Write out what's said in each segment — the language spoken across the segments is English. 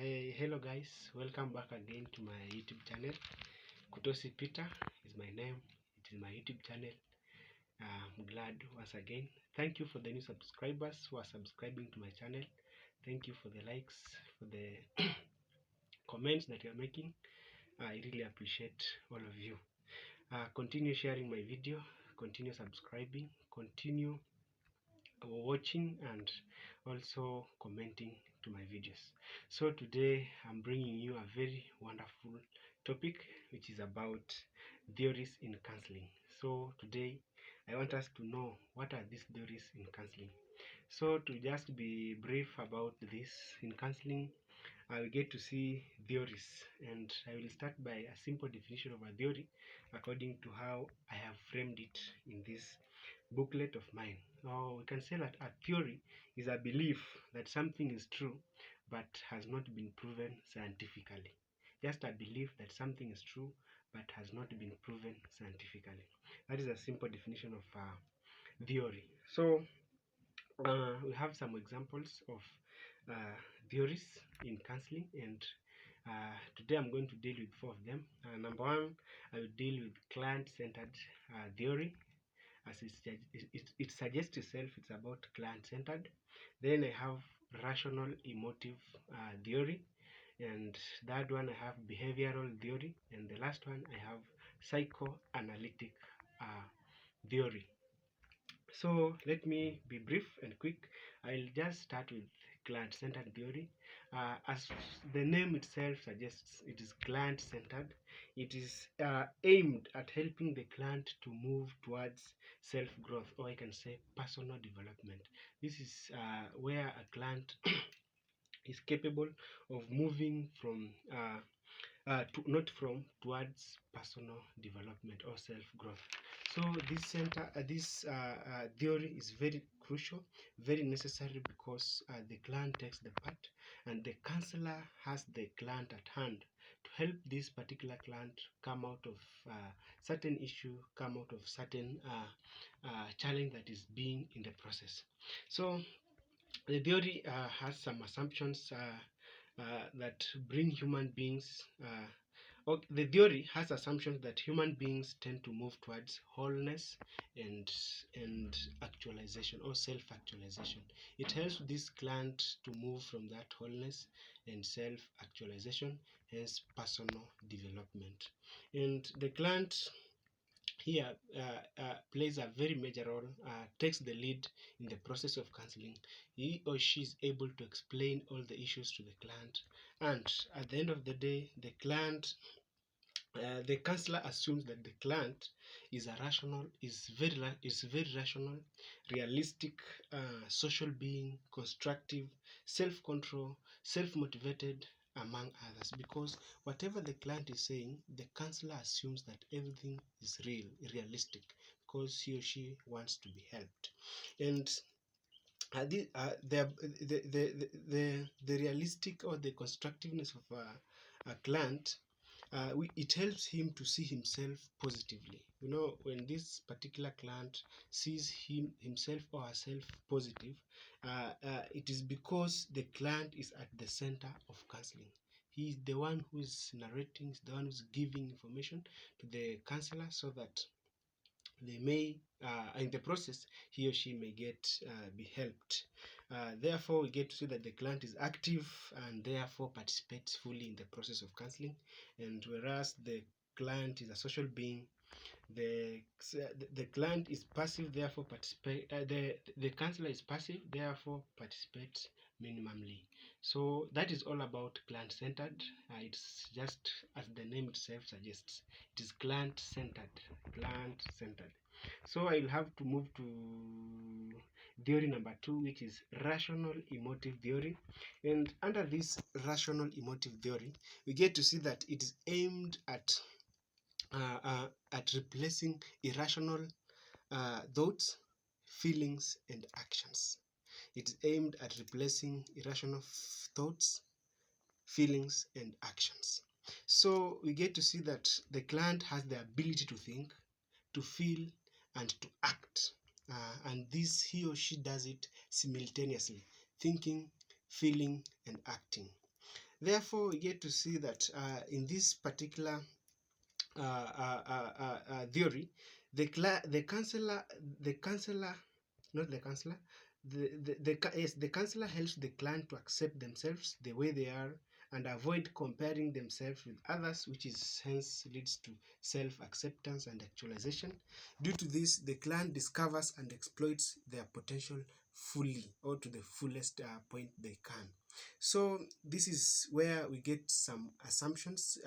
Hey, hello guys, welcome back again to my YouTube channel. Kutosi Peter is my name. It is my YouTube channel. I'm glad once again. Thank you for the new subscribers who are subscribing to my channel. Thank you for the likes, for the comments that you are making. I really appreciate all of you. Continue sharing my video, continue subscribing, continue watching, and also commenting to my videos. So today I'm bringing you a very wonderful topic, which is about theories in counseling. So today I want us to know what are these theories in counseling. So to just be brief about this, in counseling I will get to see theories, and I will start by a simple definition of a theory according to how I have framed it in this booklet of mine. Or we can say that a theory is a belief that something is true but has not been proven scientifically. Just a belief that something is true but has not been proven scientifically. That is a simple definition of theory. So we have some examples of theories in counseling, and today I'm going to deal with four of them. Number one, I will deal with client-centered theory. As it suggests itself, it's about client-centered. Then I have rational emotive theory, and that one I have behavioral theory, and the last one I have psychoanalytic theory. So let me be brief and quick. I'll just start with client-centered theory. As the name itself suggests, it is client-centered. It is aimed at helping the client to move towards self-growth, or I can say personal development. This is where a client is capable of moving from towards personal development or self-growth. So this theory is very crucial, very necessary, because the client takes the part, and the counselor has the client at hand to help this particular client come out of certain issue, come out of certain challenge that is being in the process. So the theory has some assumptions that bring human beings. The theory has assumptions that human beings tend to move towards wholeness and actualization, or self-actualization. It helps this client to move from that wholeness and self-actualization, hence personal development. And the client here plays a very major role, takes the lead in the process of counseling. He or she is able to explain all the issues to the client, and at the end of the day, the counselor assumes that the client is very rational, realistic, social being, constructive, self-control, self-motivated, among others. Because whatever the client is saying, the counselor assumes that everything is realistic, because he or she wants to be helped. And the realistic or the constructiveness of a client, it helps him to see himself positively. You know, when this particular client sees himself or herself positive, it is because the client is at the center of counseling. He is the one who is narrating, is the one who is giving information to the counselor, so that they may, in the process, he or she may be helped. Therefore, we get to see that the client is active and therefore participates fully in the process of counseling. And whereas the client is a social being, the client is passive, therefore the counselor is passive, therefore participates minimally. So that is all about client-centered. It's just as the name itself suggests, it is client-centered. So I'll have to move to theory number 2, which is rational emotive theory. And under this rational emotive theory, we get to see that it is aimed at replacing irrational thoughts, feelings, and actions. It's aimed at replacing irrational thoughts, feelings, and actions. So we get to see that the client has the ability to think, to feel, and to act. And this, he or she does it simultaneously, thinking, feeling, and acting. Therefore, we get to see that in this particular theory, the counselor, not the counselor, the counselor helps the client to accept themselves the way they are and avoid comparing themselves with others, which is hence leads to self-acceptance and actualization. Due to this, the client discovers and exploits their potential fully, or to the fullest point they can. So this is where we get some assumptions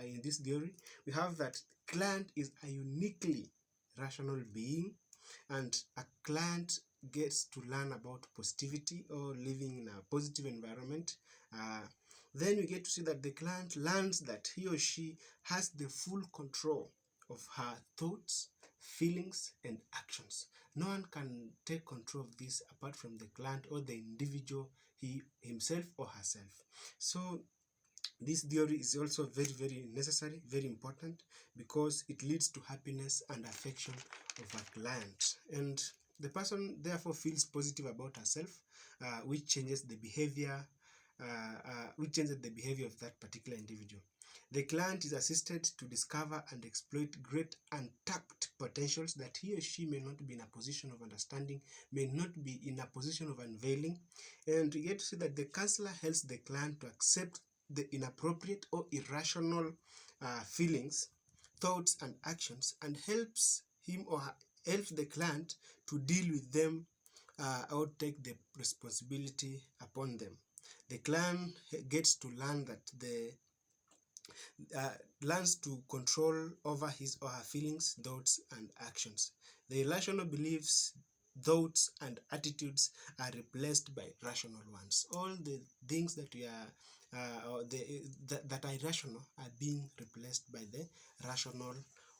in this theory. We have that client is a uniquely rational being, and a client gets to learn about positivity or living in a positive environment. Then we get to see that the client learns that he or she has the full control of her thoughts, feelings, and actions. No one can take control of this apart from the client or the individual, himself or herself. So this theory is also very necessary, very important, because it leads to happiness and affection of a client, and the person therefore feels positive about herself, which changes the behavior of that particular individual. The client is assisted to discover and exploit great untapped potentials that he or she may not be in a position of understanding, may not be in a position of unveiling. And we get to see that the counselor helps the client to accept the inappropriate or irrational feelings, thoughts, and actions, and helps the client to deal with them or take the responsibility upon them. The client gets to learn that learns to control over his or her feelings, thoughts, and actions. The irrational beliefs, thoughts, and attitudes are replaced by rational ones. All the things that we are that are irrational are being replaced by the rational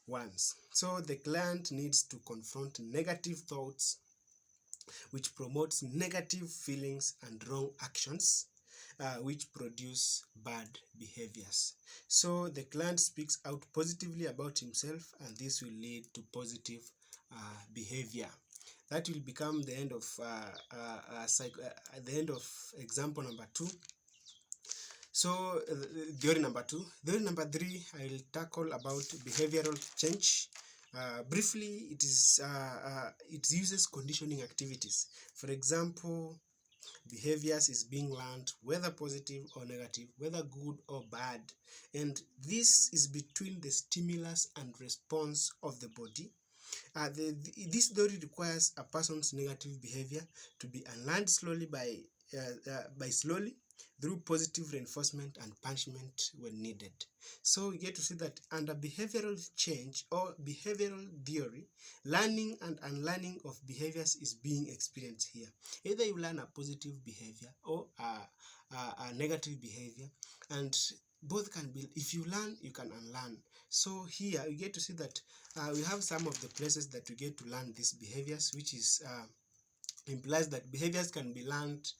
ones. So the client needs to confront negative thoughts, which promotes negative feelings and wrong actions, which produce bad behaviors. So the client speaks out positively about himself, and this will lead to positive behavior. That will become the end of the end of example number 2. So theory number 2. Theory number 3, I will tackle about behavioral change. Briefly, it uses conditioning activities. For example, behaviors is being learned, whether positive or negative, whether good or bad, and this is between the stimulus and response of the body. This theory requires a person's negative behavior to be unlearned slowly slowly through positive reinforcement and punishment when needed. So we get to see that under behavioral change or behavioral theory, learning and unlearning of behaviors is being experienced here. Either you learn a positive behavior or a negative behavior, and both can be. If you learn, you can unlearn. So here we get to see that we have some of the places that we get to learn these behaviors, which is implies that behaviors can be learned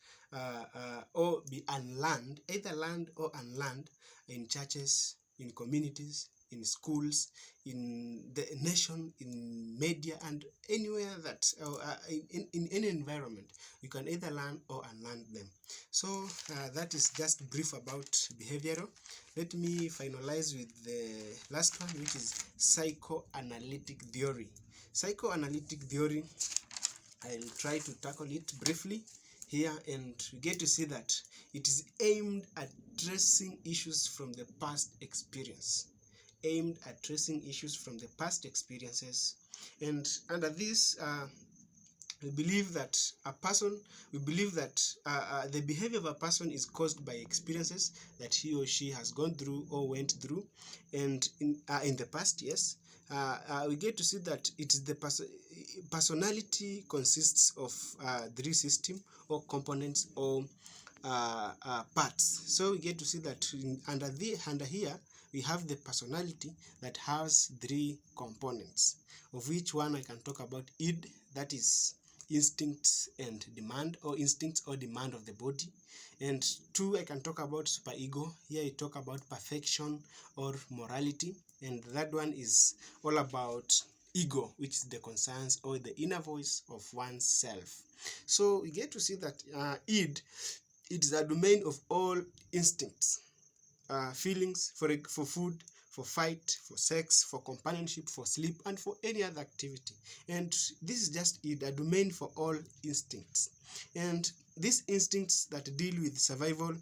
or be unlearned, either learned or unlearned, in churches, in communities, in schools, in the nation, in media, and anywhere that in any environment you can either learn or unlearn them. So that is just brief about behavioral. Let me finalize with the last one, which is psychoanalytic theory. Psychoanalytic theory, I'll try to tackle it briefly here, and we get to see that it is aimed at tracing issues from the past experience. And under this, we believe that the behavior of a person is caused by experiences that he or she has gone through or went through, and in the past, yes. We get to see that it is the personality consists of 3 systems or components or parts. So we get to see that under here we have the personality that has 3 components, of which one I can talk about id, that is instincts and demand, or instincts or demand of the body. And 2, I can talk about superego. Here I talk about perfection or morality. And that one is all about ego, which is the conscience or the inner voice of oneself. So we get to see that id, it is a domain of all instincts. feelings, for food, for fight, for sex, for companionship, for sleep, and for any other activity. And this is just a domain for all instincts. And these instincts that deal with survival,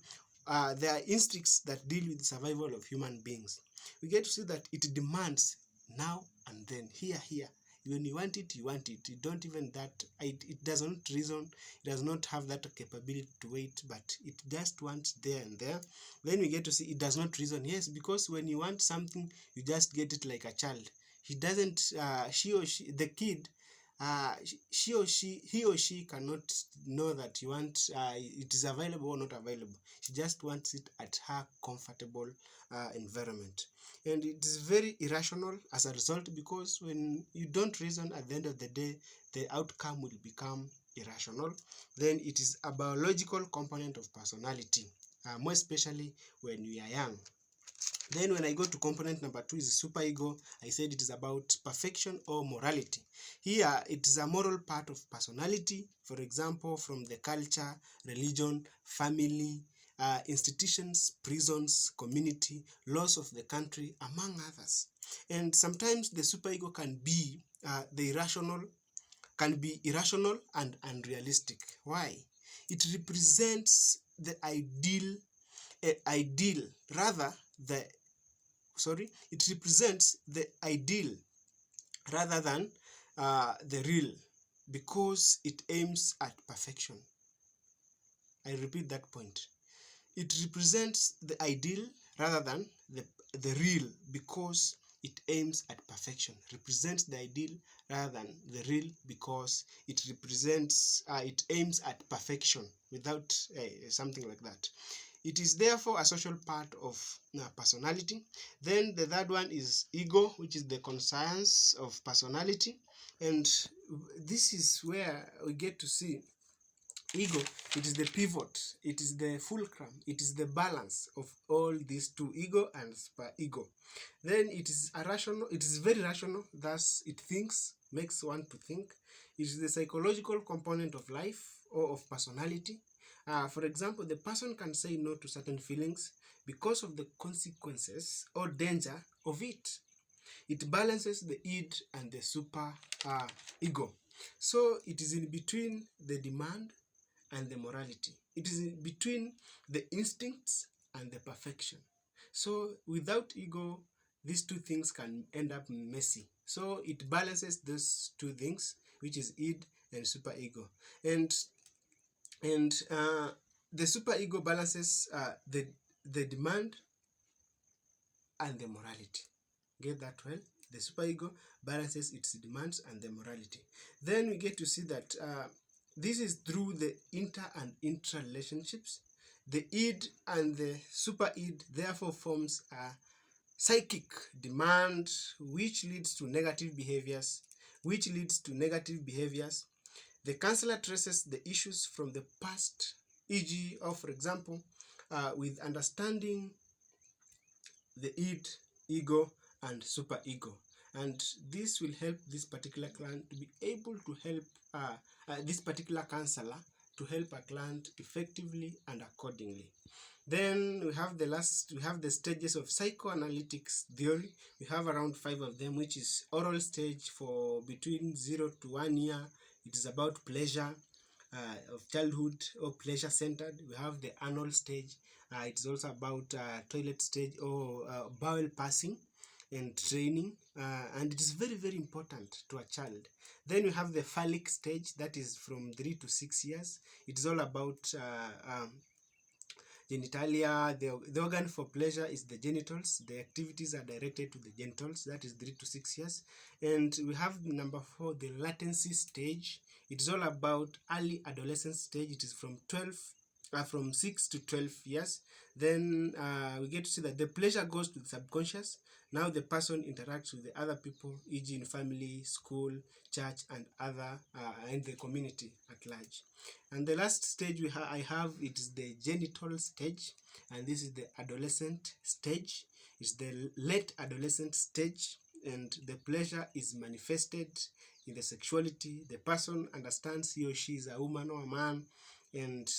there are instincts that deal with the survival of human beings. We get to see that it demands now and then, here. When you want it, you want it. You don't even that. It does not reason. It does not have that capability to wait, but it just wants there and there. Then we get to see it does not reason. Yes, because when you want something, you just get it like a child. He doesn't. She or she, the kid, he or she cannot know that you want it is available or not available. She just wants it at her comfortable environment, and it is very irrational as a result, because when you don't reason, at the end of the day the outcome will become irrational. Then it is a biological component of personality, more especially when we are young. Then when I go to component number 2 is superego. I said it is about perfection or morality. Here it is a moral part of personality, for example, from the culture, religion, family, institutions, prisons, community, laws of the country, among others. And sometimes the superego can be irrational and unrealistic. Why? It represents the ideal rather the it represents the ideal rather than the real, because it aims at perfection. I repeat that point. It represents the ideal rather than the real, because it aims at perfection. Represents the ideal rather than the real, because it aims at perfection, without something like that. It is therefore a social part of personality. Then the third one is ego, which is the conscience of personality. And this is where we get to see ego. It is the pivot, it is the fulcrum, it is the balance of all these two, ego and superego. Then it is very rational, thus it thinks, makes one to think. It is the psychological component of life or of personality. For example, the person can say no to certain feelings because of the consequences or danger of it. It balances the id and the super ego. So it is in between the demand and the morality. It is in between the instincts and the perfection. So without ego, these two things can end up messy. So it balances those two things, which is id and superego. And the superego balances the demand and the morality. Get that well? The superego balances its demands and the morality. Then we get to see that this is through the inter and intra relationships. The id and the super id therefore forms a psychic demand, which leads to negative behaviors. The counselor traces the issues from the past, e.g., or for example, with understanding the id, ego, and superego. And this will help this particular client to be able to help this particular counselor to help a client effectively and accordingly. Then we have the stages of psychoanalytics theory. We have around 5 of them, which is oral stage for between 0 to 1 year. It is about pleasure of childhood or pleasure centered. We have the anal stage. It's also about toilet stage or bowel passing and training, and it is very, very important to a child. Then we have the phallic stage, that is from 3 to 6 years. It is all about genitalia. The organ for pleasure is the genitals. The activities are directed to the genitals. That is 3 to 6 years. And we have number 4, the latency stage. It is all about early adolescence stage. It is from 6 to 12 years. Then we get to see that the pleasure goes to the subconscious. Now the person interacts with the other people, e.g. in family, school, church, and other and the community at large. And the last stage I have, it is the genital stage, and this is the adolescent stage. It's the late adolescent stage, and the pleasure is manifested in the sexuality. The person understands he or she is a woman or a man, and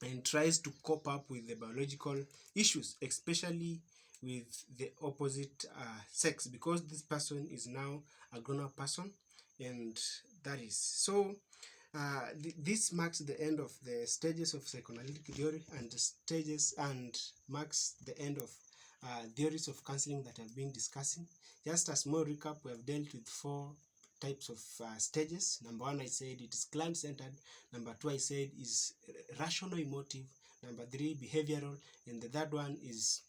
and tries to cope up with the biological issues, especially with the opposite sex, because this person is now a grown-up person, and that is so. This marks the end of the stages of psychoanalytic theory and the stages, and marks the end of theories of counseling that I've been discussing. Just a small recap: we have dealt with 4 types of stages. Number 1, I said it is client-centered. Number 2, I said is rational emotive. Number 3, behavioral, and the third one is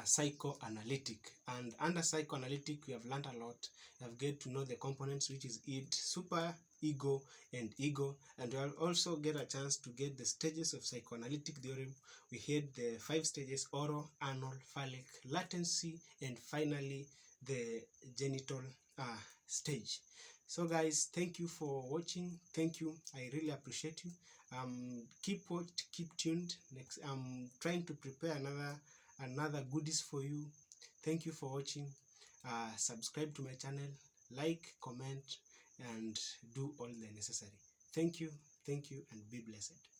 psychoanalytic. And under psychoanalytic, we have learned a lot. We have get to know the components, which is id, super ego, and ego, and we'll also get a chance to get the stages of psychoanalytic theory. We had the 5 stages: oral, anal, phallic, latency, and finally the genital stage. So guys, thank you for watching. Thank you, I really appreciate you. Keep watched, keep tuned. Next, I'm trying to prepare another goodies for you. Thank you for watching. Subscribe to my channel, like, comment, and do all the necessary. Thank you, and be blessed.